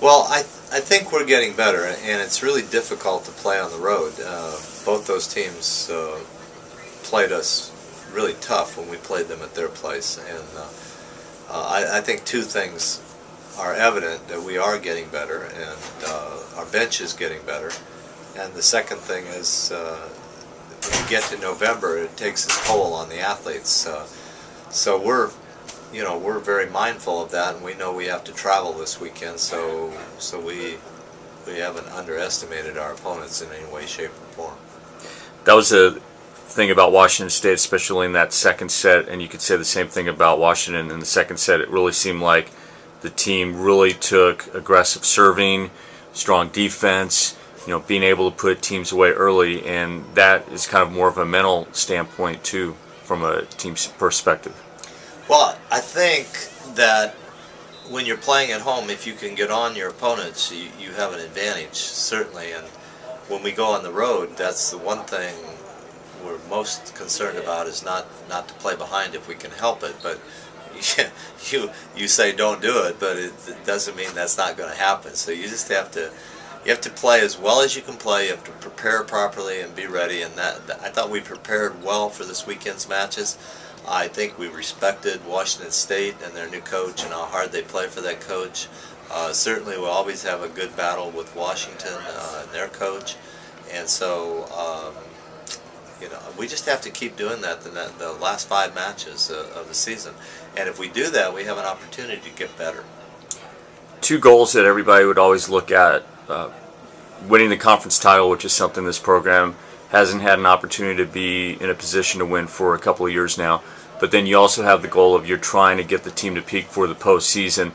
Well, I think we're getting better, and it's really difficult to play on the road. Both those teams played us really tough when we played them at their place, and I think two things are evident: that we are getting better, and our bench is getting better. And the second thing is, when you get to November, it takes its toll on the athletes. So we're very mindful of that, and we know we have to travel this weekend. So we haven't underestimated our opponents in any way, shape, or form. That was a thing about Washington State, especially in that second set, and you could say the same thing about Washington in the second set. It really seemed like the team really took aggressive serving, strong defense, being able to put teams away early, and that is kind of more of a mental standpoint too, from a team's perspective. Well, I think that when you're playing at home, if you can get on your opponents, you have an advantage, certainly. And when we go on the road, that's the one thing we're most concerned about, is not to play behind if we can help it. But you say don't do it, but it doesn't mean that's not going to happen. So you just have to play as well as you can play. You have to prepare properly and be ready. And that I thought we prepared well for this weekend's matches. I think we respected Washington State and their new coach and how hard they play for that coach. Certainly we'll always have a good battle with Washington and their coach. And so, we just have to keep doing that the last 5 matches of the season. And if we do that, we have an opportunity to get better. 2 goals that everybody would always look at. Winning the conference title, which is something this program hasn't had an opportunity to be in a position to win for a couple of years now. But then you also have the goal of you're trying to get the team to peak for the postseason.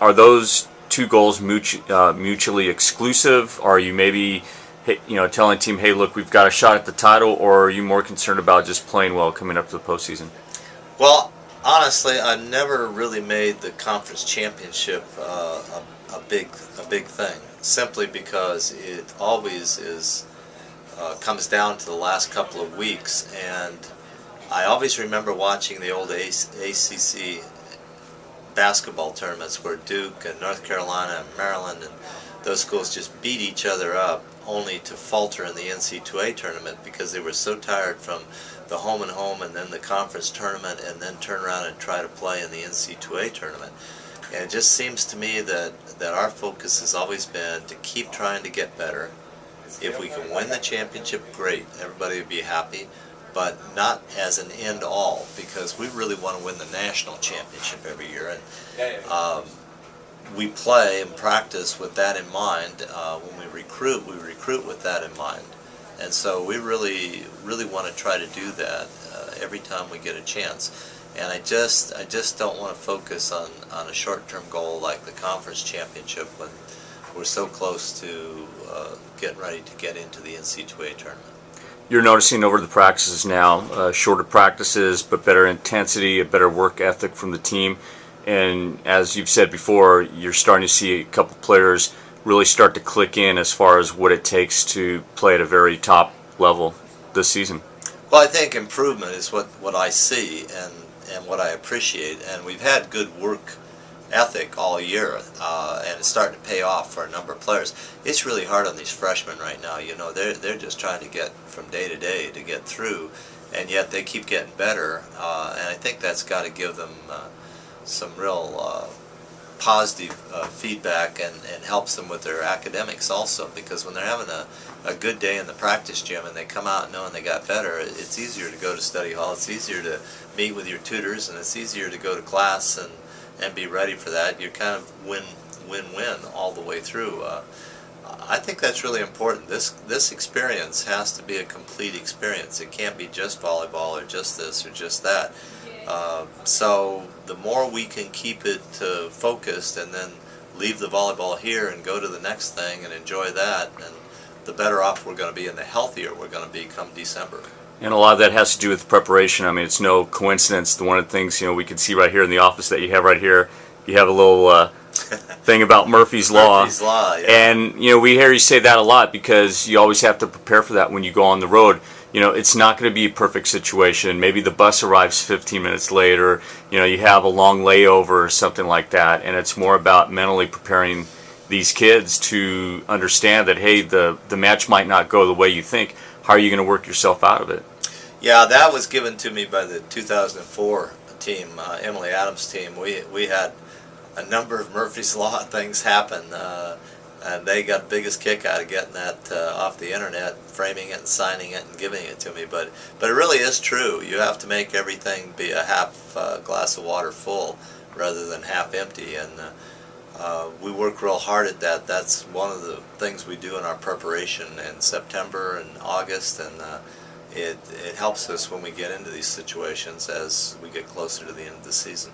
Are those 2 goals mutually exclusive? Are you maybe telling the team, hey, look, we've got a shot at the title, or are you more concerned about just playing well coming up to the postseason? Well, honestly, I've never really made the conference championship a big thing, simply because it always comes down to the last couple of weeks. And I always remember watching the old ACC basketball tournaments where Duke and North Carolina and Maryland and those schools just beat each other up, only to falter in the NC2A tournament because they were so tired from the home and home and then the conference tournament, and then turn around and try to play in the NC2A tournament. And it just seems to me that our focus has always been to keep trying to get better. If we can win the championship, great, everybody would be happy, but not as an end all, because we really want to win the national championship every year. And we play and practice with that in mind. When we recruit with that in mind. And so we really want to try to do that every time we get a chance. And I just don't want to focus on a short-term goal like the conference championship when we're so close to getting ready to get into the NC2A tournament. You're noticing over the practices now, shorter practices, but better intensity, a better work ethic from the team. And as you've said before, you're starting to see a couple players really start to click in as far as what it takes to play at a very top level this season. Well, I think improvement is what I see and what I appreciate. And we've had good work ethic all year, and it's starting to pay off for a number of players. It's really hard on these freshmen right now. They're just trying to get from day to day to get through, and yet they keep getting better. And I think that's got to give them some real positive feedback and helps them with their academics also, because when they're having a good day in the practice gym and they come out knowing they got better, it's easier to go to study hall, it's easier to meet with your tutors, and it's easier to go to class and be ready for that. You're kind of win-win all the way through. I think that's really important. This experience has to be a complete experience. It can't be just volleyball or just this or just that. So the more we can keep it focused and then leave the volleyball here and go to the next thing and enjoy that, and the better off we're going to be and the healthier we're going to be come December. And a lot of that has to do with preparation. I mean, it's no coincidence. One of the things we can see right here in the office that you have right here, you have a little thing about Murphy's Law. Murphy's Law, yeah. And we hear you say that a lot because you always have to prepare for that when you go on the road. It's not going to be a perfect situation. Maybe the bus arrives 15 minutes late, or you have a long layover or something like that. And it's more about mentally preparing these kids to understand that, hey, the match might not go the way you think. How are you going to work yourself out of it? Yeah, that was given to me by the 2004 team, Emily Adams' team. We had a number of Murphy's Law things happen, and they got the biggest kick out of getting that off the internet, framing it and signing it and giving it to me. But it really is true. You have to make everything be a half glass of water full rather than half empty, and we work real hard at that. That's one of the things we do in our preparation in September and August, and it helps us when we get into these situations as we get closer to the end of the season.